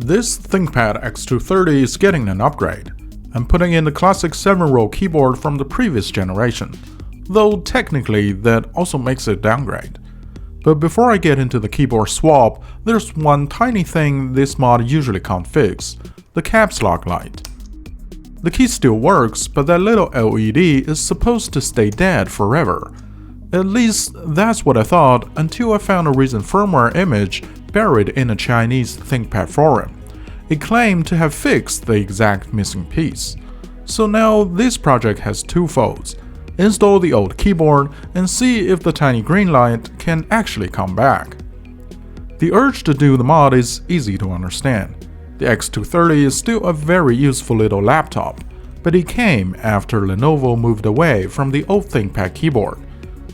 This ThinkPad X230 is getting an upgrade. I'm putting in the classic 7-row keyboard from the previous generation, though technically that also makes it a downgrade. But before I get into the keyboard swap, there's one tiny thing this mod usually can't fix: the caps lock light. The key still works, but that little LED is supposed to stay dead forever. At least that's what I thought until I found a recent firmware image buried in a Chinese ThinkPad forum. It claimed to have fixed the exact missing piece. So now this project has two folds: install the old keyboard and see if the tiny green light can actually come back. The urge to do the mod is easy to understand. The X230 is still a very useful little laptop, but it came after Lenovo moved away from the old ThinkPad keyboard.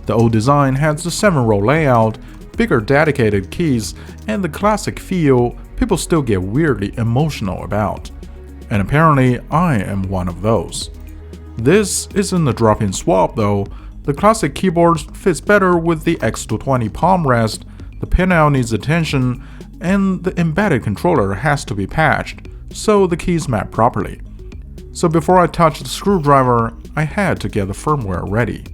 The old design has the 7-row layout, bigger dedicated keys, and the classic feel people still get weirdly emotional about. And apparently I am one of those. This isn't a drop-in swap though. The classic keyboard fits better with the X220 palmrest, the pinout needs attention, and the embedded controller has to be patched, so the keys map properly. So before I touched the screwdriver, I had to get the firmware ready.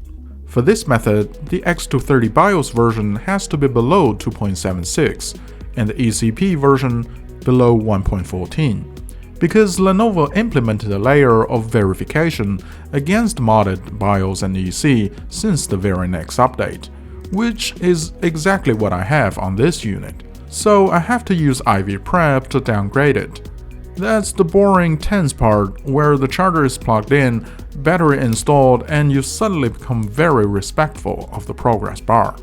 For this method, the X230 BIOS version has to be below 2.76 and the ECP version below 1.14, because Lenovo implemented a layer of verification against modded BIOS and EC since the very next update, which is exactly what I have on this unit. So I have to use IV Prep to downgrade it. That's the boring tense part where the charger is plugged in, battery installed, and you suddenly become very respectful of the progress bar.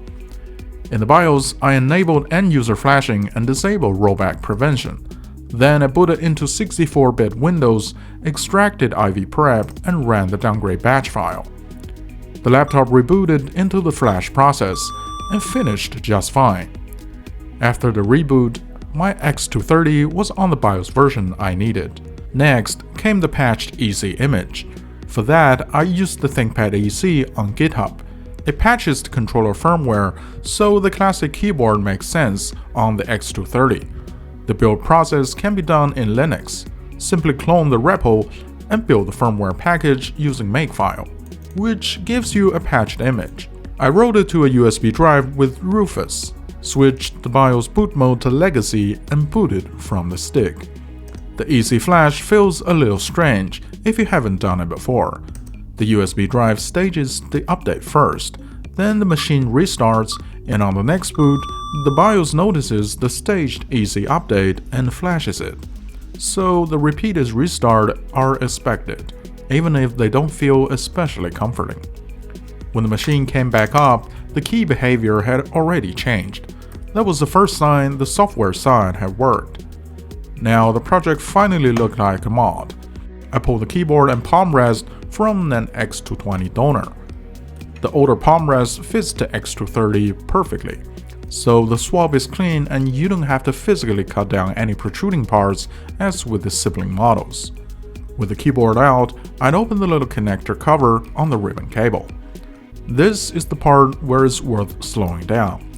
In the BIOS, I enabled end-user flashing and disabled rollback prevention. Then I booted into 64-bit Windows, extracted IV Prep, and ran the downgrade batch file. The laptop rebooted into the flash process and finished just fine. After the reboot, my X230 was on the BIOS version I needed. Next came the patched EC image. For that, I used the ThinkPad EC on GitHub. It patches the controller firmware, so the classic keyboard makes sense on the X230. The build process can be done in Linux. Simply clone the repo and build the firmware package using Makefile, which gives you a patched image. I wrote it to a USB drive with Rufus, switched the BIOS boot mode to Legacy, and booted from the stick. The EC flash feels a little strange if you haven't done it before. The USB drive stages the update first, then the machine restarts, and on the next boot, the BIOS notices the staged EC update and flashes it. So the repeated restarts are expected, even if they don't feel especially comforting. When the machine came back up, the key behavior had already changed. That was the first sign the software side had worked. Now the project finally looked like a mod. I pulled the keyboard and palmrest from an X220 donor. The older palmrest fits the X230 perfectly, so the swap is clean and you don't have to physically cut down any protruding parts as with the sibling models. With the keyboard out, I'd open the little connector cover on the ribbon cable. This is the part where it's worth slowing down.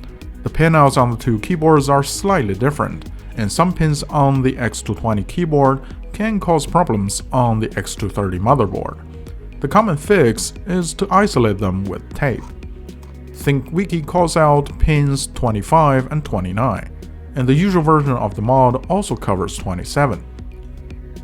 The pinouts on the two keyboards are slightly different, and some pins on the X220 keyboard can cause problems on the X230 motherboard. The common fix is to isolate them with tape. ThinkWiki calls out pins 25 and 29, and the usual version of the mod also covers 27.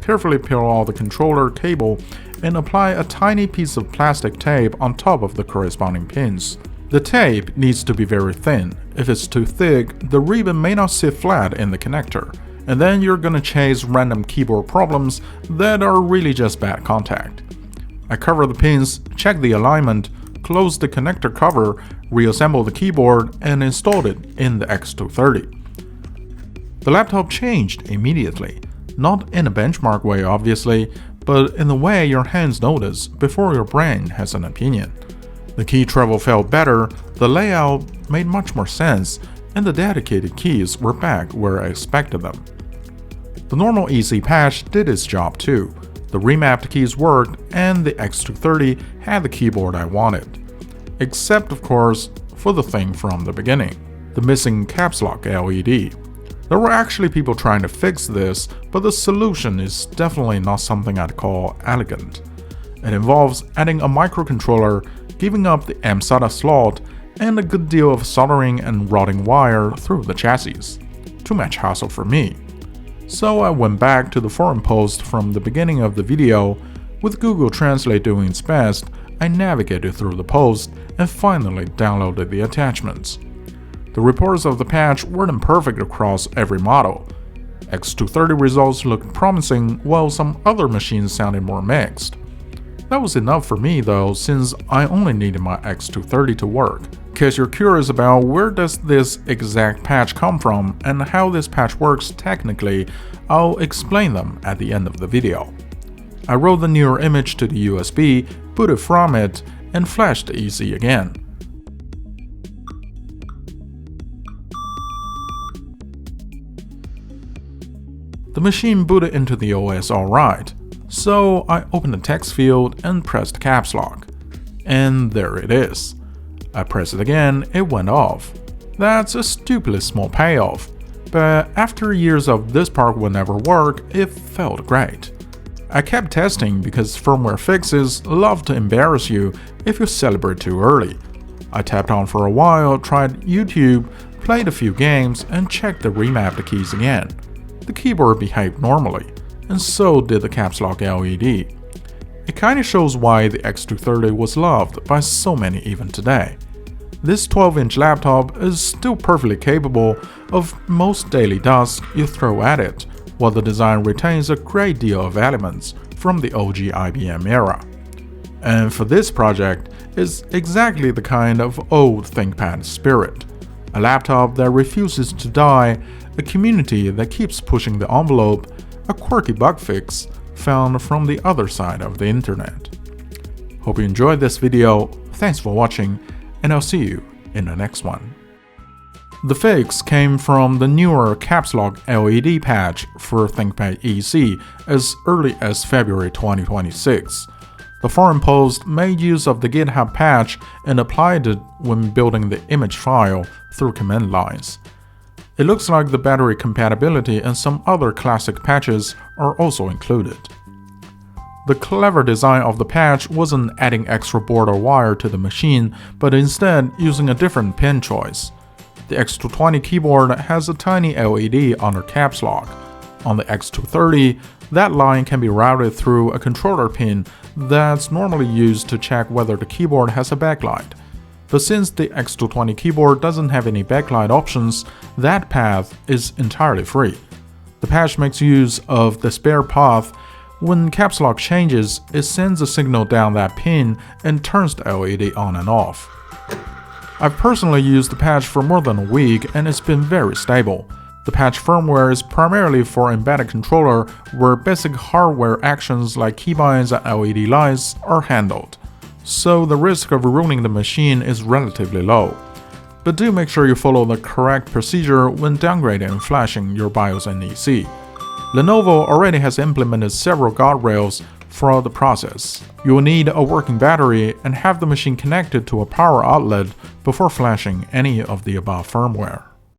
Carefully peel off the controller cable and apply a tiny piece of plastic tape on top of the corresponding pins. The tape needs to be very thin. If it's too thick, the ribbon may not sit flat in the connector, and then you're gonna chase random keyboard problems that are really just bad contact. I cover the pins, check the alignment, close the connector cover, reassemble the keyboard, and installed it in the X230. The laptop changed immediately. Not in a benchmark way obviously, but in the way your hands notice before your brain has an opinion. The key travel felt better, the layout made much more sense, and the dedicated keys were back where I expected them. The normal EC patch did its job too. The remapped keys worked, and the X230 had the keyboard I wanted. Except, of course, for the thing from the beginning, the missing caps lock LED. There were actually people trying to fix this, but the solution is definitely not something I'd call elegant. It involves adding a microcontroller, giving up the mSATA slot, and a good deal of soldering and routing wire through the chassis. Too much hassle for me. So I went back to the forum post from the beginning of the video. With Google Translate doing its best, I navigated through the post and finally downloaded the attachments. The reports of the patch weren't perfect across every model. X230 results looked promising, while some other machines sounded more mixed. That was enough for me though, since I only needed my X230 to work. In case you're curious about where does this exact patch come from and how this patch works technically, I'll explain them at the end of the video. I wrote the newer image to the USB, booted from it, and flashed the EC again. The machine booted into the OS alright, so I opened the text field and pressed caps lock. And there it is. I pressed it again, it went off. That's a stupidly small payoff, but after years of this part would never work, it felt great. I kept testing because firmware fixes love to embarrass you if you celebrate too early. I tapped on for a while, tried YouTube, played a few games, and checked the remapped keys again. The keyboard behaved normally, and so did the caps lock LED. It kinda shows why the X230 was loved by so many even today. This 12-inch laptop is still perfectly capable of most daily tasks you throw at it, while the design retains a great deal of elements from the OG IBM era. And for this project, it's exactly the kind of old ThinkPad spirit. A laptop that refuses to die, a community that keeps pushing the envelope, a quirky bug fix found from the other side of the internet. Hope you enjoyed this video, thanks for watching, and I'll see you in the next one. The fix came from the newer caps lock LED patch for ThinkPad EC as early as February 2026. The forum post made use of the GitHub patch and applied it when building the image file through command lines. It looks like the battery compatibility and some other classic patches are also included. The clever design of the patch wasn't adding extra board or wire to the machine, but instead using a different pin choice. The X220 keyboard has a tiny LED under caps lock. On the X230, that line can be routed through a controller pin that's normally used to check whether the keyboard has a backlight. But since the X220 keyboard doesn't have any backlight options, that path is entirely free. The patch makes use of the spare path. When caps lock changes, it sends a signal down that pin and turns the LED on and off. I've personally used the patch for more than a week and it's been very stable. The patch firmware is primarily for embedded controller where basic hardware actions like keybinds and LED lights are handled, so the risk of ruining the machine is relatively low. But do make sure you follow the correct procedure when downgrading and flashing your BIOS and EC. Lenovo already has implemented several guardrails throughout the process. You will need a working battery and have the machine connected to a power outlet before flashing any of the above firmware.